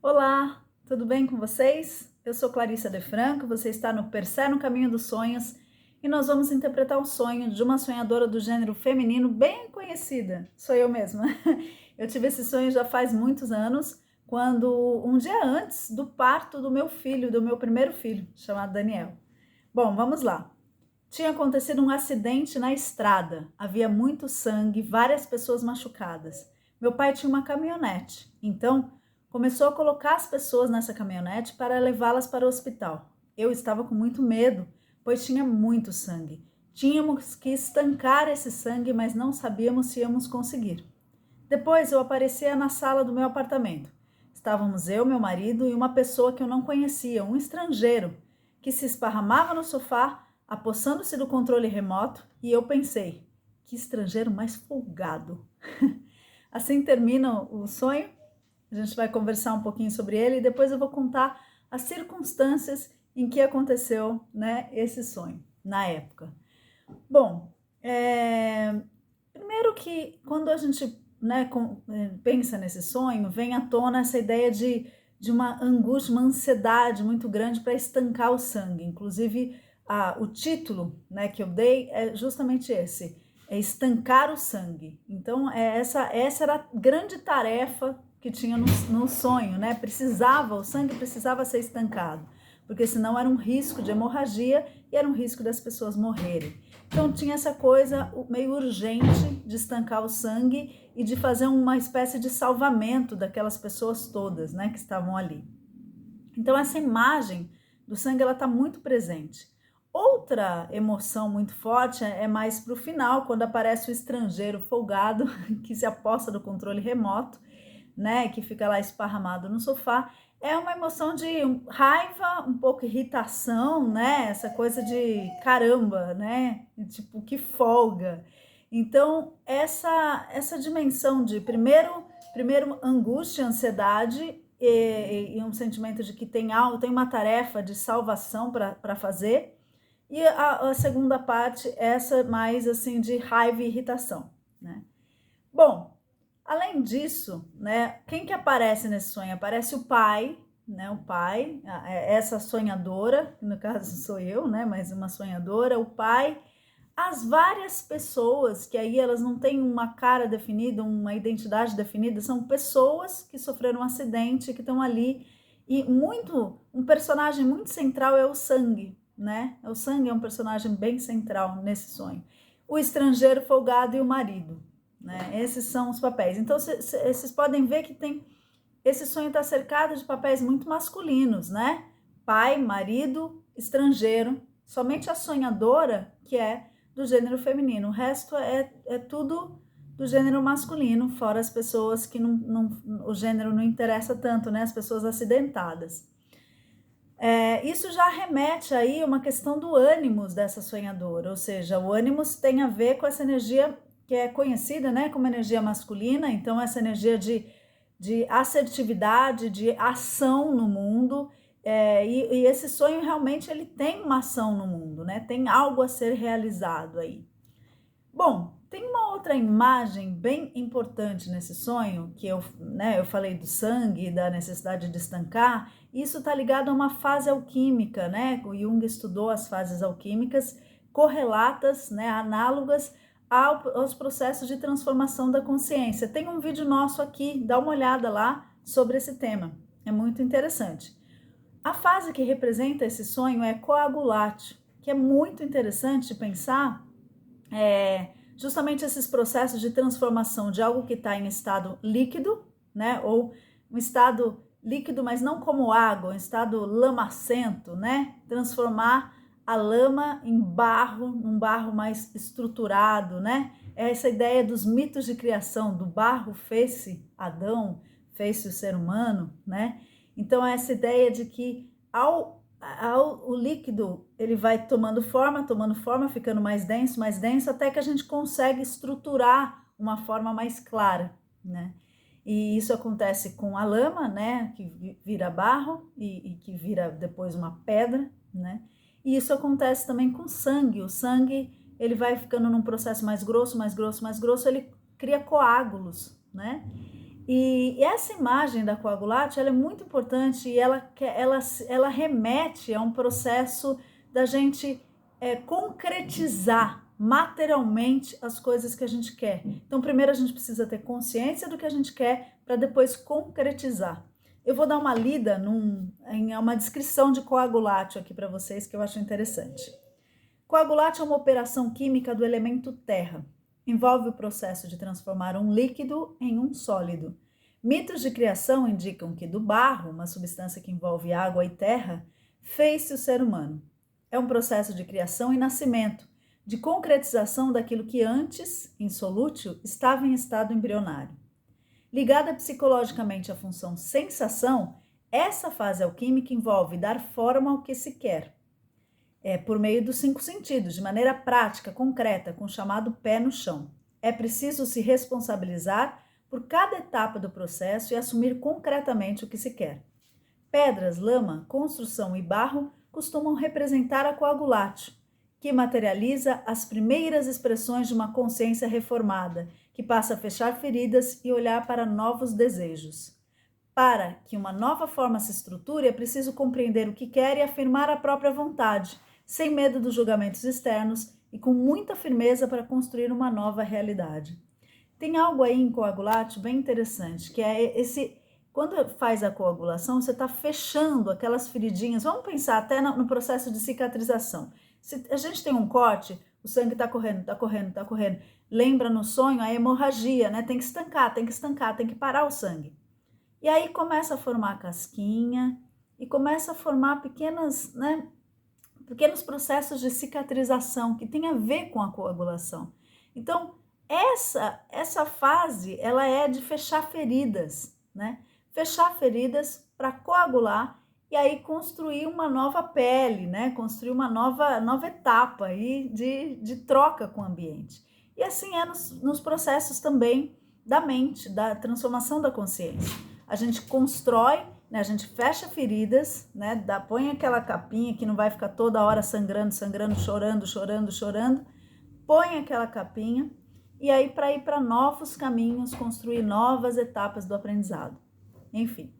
Olá, tudo bem com vocês? Eu sou Clarissa De Franco, você está no Persé no Caminho dos Sonhos e nós vamos interpretar o sonho de uma sonhadora do gênero feminino bem conhecida, sou eu mesma. Eu tive esse sonho já faz muitos anos, quando um dia antes do parto do meu filho, do meu primeiro filho, chamado Daniel. Bom, vamos lá. Tinha acontecido um acidente na estrada, havia muito sangue, várias pessoas machucadas. Meu pai tinha uma caminhonete, então começou a colocar as pessoas nessa caminhonete para levá-las para o hospital. Eu estava com muito medo, pois tinha muito sangue. Tínhamos que estancar esse sangue, mas não sabíamos se íamos conseguir. Depois eu aparecia na sala do meu apartamento. Estávamos eu, meu marido e uma pessoa que eu não conhecia, um estrangeiro, que se esparramava no sofá, apossando-se do controle remoto, e eu pensei, que estrangeiro mais folgado. Assim termina o sonho, a gente vai conversar um pouquinho sobre ele e depois eu vou contar as circunstâncias em que aconteceu, né, esse sonho, na época. Bom, primeiro que quando a gente, né, pensa nesse sonho, vem à tona essa ideia de uma angústia, uma ansiedade muito grande para estancar o sangue. Inclusive, o título, né, que eu dei é justamente esse, é estancar o sangue. Então, essa era a grande tarefa que tinha no sonho, né? O sangue precisava ser estancado, porque senão era um risco de hemorragia e era um risco das pessoas morrerem. Então tinha essa coisa meio urgente de estancar o sangue e de fazer uma espécie de salvamento daquelas pessoas todas, né, que estavam ali. Então essa imagem do sangue ela está muito presente. Outra emoção muito forte é mais para o final, quando aparece o estrangeiro folgado que se aposta do controle remoto, né, que fica lá esparramado no sofá. É uma emoção de raiva, um pouco irritação, né, essa coisa de caramba, né, tipo que folga. Então essa dimensão de primeiro angústia, ansiedade e um sentimento de que tem algo, tem uma tarefa de salvação para fazer. E a segunda parte, essa mais assim de raiva e irritação, né? Bom, além disso, né, quem que aparece nesse sonho? Aparece o pai, né, o pai, essa sonhadora, no caso sou eu, né, mas uma sonhadora, o pai, as várias pessoas, que aí elas não têm uma cara definida, uma identidade definida, são pessoas que sofreram um acidente, que estão ali, e um personagem muito central é o sangue, né, o sangue é um personagem bem central nesse sonho. O estrangeiro folgado e o marido, né? Esses são os papéis. Então, vocês podem ver que esse sonho está cercado de papéis muito masculinos, né? Pai, marido, estrangeiro. Somente a sonhadora que é do gênero feminino. O resto é tudo do gênero masculino, fora as pessoas que o gênero não interessa tanto, né? As pessoas acidentadas. Isso já remete aí a uma questão do ânimos dessa sonhadora, ou seja, o ânimos tem a ver com essa energia que é conhecida, né, como energia masculina, então essa energia de assertividade, de ação no mundo, e esse sonho realmente ele tem uma ação no mundo, né, tem algo a ser realizado aí. Bom, tem uma outra imagem bem importante nesse sonho, que eu falei do sangue, da necessidade de estancar. Isso está ligado a uma fase alquímica, né? O Jung estudou as fases alquímicas correlatas, né, análogas aos processos de transformação da consciência. Tem um vídeo nosso aqui, dá uma olhada lá sobre esse tema. É muito interessante. A fase que representa esse sonho é coagulátil, que é muito interessante de pensar justamente esses processos de transformação de algo que está em estado líquido, né, ou um estado líquido, mas não como água, um estado lamacento, né, transformar a lama em barro, num barro mais estruturado, né, essa ideia dos mitos de criação, do barro fez-se Adão, fez-se o ser humano, né, então essa ideia de que o líquido ele vai tomando forma, ficando mais denso, até que a gente consegue estruturar uma forma mais clara, né? E isso acontece com a lama, né? Que vira barro e que vira depois uma pedra, né? E isso acontece também com o sangue. O sangue ele vai ficando num processo mais grosso, ele cria coágulos, né? E essa imagem da coagulate, ela é muito importante e ela remete a um processo da gente concretizar materialmente as coisas que a gente quer. Então, primeiro a gente precisa ter consciência do que a gente quer para depois concretizar. Eu vou dar uma lida em uma descrição de coagulate aqui para vocês que eu acho interessante. Coagulate é uma operação química do elemento terra. Envolve o processo de transformar um líquido em um sólido. Mitos de criação indicam que do barro, uma substância que envolve água e terra, fez-se o ser humano. É um processo de criação e nascimento, de concretização daquilo que antes, insolútil, estava em estado embrionário. Ligada psicologicamente à função sensação, essa fase alquímica envolve dar forma ao que se quer. Por meio dos 5 sentidos, de maneira prática, concreta, com o chamado pé no chão. É preciso se responsabilizar por cada etapa do processo e assumir concretamente o que se quer. Pedras, lama, construção e barro costumam representar a coagulate, que materializa as primeiras expressões de uma consciência reformada, que passa a fechar feridas e olhar para novos desejos. Para que uma nova forma se estruture, é preciso compreender o que quer e afirmar a própria vontade, sem medo dos julgamentos externos e com muita firmeza para construir uma nova realidade. Tem algo aí em coagulate bem interessante, que é quando faz a coagulação, você está fechando aquelas feridinhas. Vamos pensar até no processo de cicatrização. Se a gente tem um corte, o sangue está correndo, está correndo, está correndo. Lembra no sonho a hemorragia, né? Tem que estancar, tem que parar o sangue. E aí começa a formar a casquinha e começa a formar pequenos processos de cicatrização que tem a ver com a coagulação. Então, essa fase, ela é de fechar feridas, né? Fechar feridas para coagular e aí construir uma nova pele, né? Construir uma nova etapa aí de troca com o ambiente. E assim é nos processos também da mente, da transformação da consciência. A gente constrói, né? A gente fecha feridas, né? Põe aquela capinha que não vai ficar toda hora sangrando, chorando. Põe aquela capinha e aí para ir para novos caminhos, construir novas etapas do aprendizado. Enfim.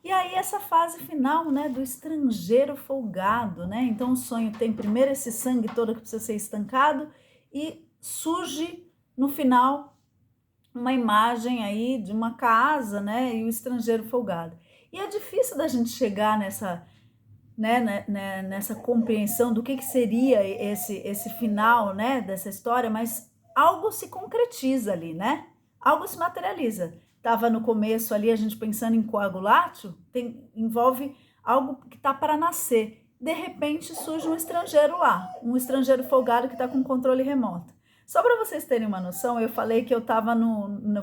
E aí essa fase final, né, do estrangeiro folgado, né? Então o sonho tem primeiro esse sangue todo que precisa ser estancado e surge no final uma imagem aí de uma casa, né, e o estrangeiro folgado. E é difícil da gente chegar nessa compreensão do que seria esse final, né, dessa história, mas algo se concretiza ali, né? Algo se materializa. Estava no começo ali a gente pensando em coagulátio, envolve algo que está para nascer. De repente surge um estrangeiro lá, um estrangeiro folgado que está com controle remoto. Só para vocês terem uma noção, eu falei que eu estava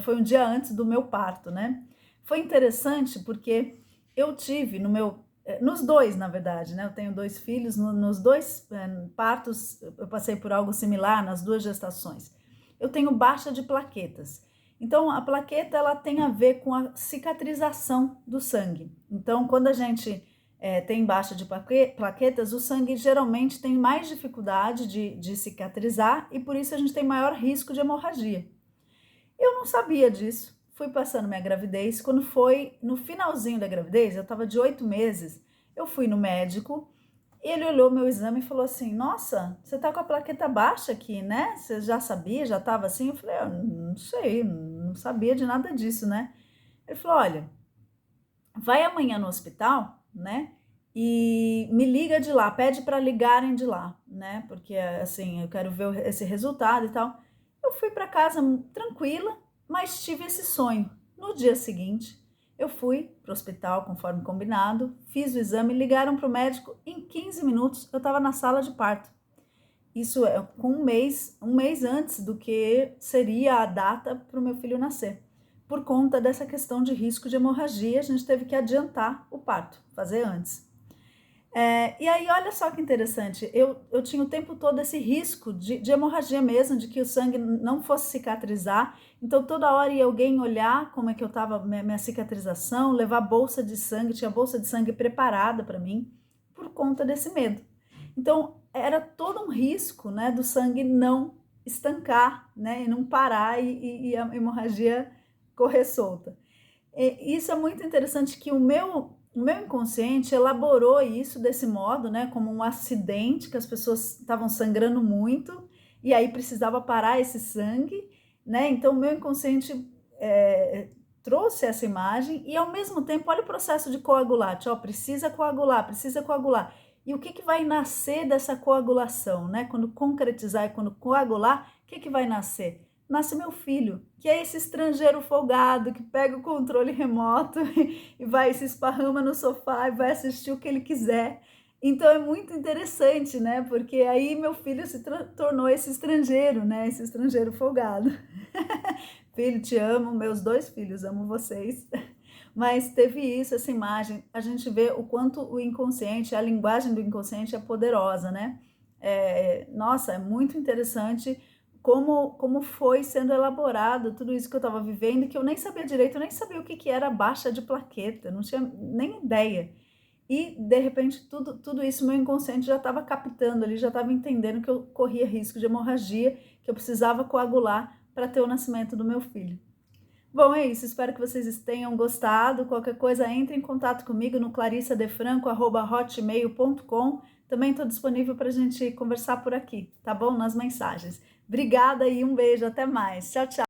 foi um dia antes do meu parto, né? Foi interessante porque eu tive nos dois, na verdade, né? Eu tenho 2 filhos, nos 2 partos eu passei por algo similar, nas 2 gestações. Eu tenho baixa de plaquetas. Então, a plaqueta, ela tem a ver com a cicatrização do sangue. Então, quando a gente tem baixa de plaquetas, o sangue geralmente tem mais dificuldade de cicatrizar e por isso a gente tem maior risco de hemorragia. Eu não sabia disso. Fui passando minha gravidez, quando foi no finalzinho da gravidez, eu estava de 8 meses, eu fui no médico, ele olhou meu exame e falou assim, nossa, você tá com a plaqueta baixa aqui, né? Você já sabia, já estava assim? Eu falei, não sei, não sabia de nada disso, né? Ele falou, olha, vai amanhã no hospital, né? E me liga de lá, pede para ligarem de lá, né? Porque assim, eu quero ver esse resultado e tal. Eu fui para casa tranquila, mas tive esse sonho. No dia seguinte, eu fui para o hospital, conforme combinado, fiz o exame, ligaram para o médico, em 15 minutos eu estava na sala de parto. Isso é com um mês antes do que seria a data para o meu filho nascer. Por conta dessa questão de risco de hemorragia, a gente teve que adiantar o parto, fazer antes. E aí, olha só que interessante, eu tinha o tempo todo esse risco de hemorragia mesmo, de que o sangue não fosse cicatrizar, então toda hora ia alguém olhar como é que eu estava, minha cicatrização, levar bolsa de sangue, tinha bolsa de sangue preparada para mim, por conta desse medo. Então, era todo um risco, né, do sangue não estancar, né, e não parar e a hemorragia correr solta. Isso é muito interessante que o meu inconsciente elaborou isso desse modo, né, como um acidente, que as pessoas estavam sangrando muito e aí precisava parar esse sangue, né? Então o meu inconsciente trouxe essa imagem e ao mesmo tempo, olha o processo de coagulate, ó, precisa coagular, precisa coagular. E o que que vai nascer dessa coagulação, né? Quando concretizar e quando coagular, o que que vai nascer? Nasce meu filho, que é esse estrangeiro folgado que pega o controle remoto e vai se esparrama no sofá e vai assistir o que ele quiser. Então é muito interessante, né? Porque aí meu filho se tornou esse estrangeiro, né? Esse estrangeiro folgado. Filho, te amo, meus 2 filhos, amo vocês. Mas teve isso, essa imagem. A gente vê o quanto o inconsciente, a linguagem do inconsciente é poderosa, né? Nossa, é muito interessante como foi sendo elaborado tudo isso que eu estava vivendo, que eu nem sabia direito, eu nem sabia o que, que era baixa de plaqueta, não tinha nem ideia. E, de repente, tudo isso meu inconsciente já estava captando ali, já estava entendendo que eu corria risco de hemorragia, que eu precisava coagular para ter o nascimento do meu filho. Bom, é isso. Espero que vocês tenham gostado. Qualquer coisa, entre em contato comigo no clarissadefranco@hotmail.com. Também estou disponível para a gente conversar por aqui, tá bom? Nas mensagens. Obrigada e um beijo. Até mais. Tchau, tchau.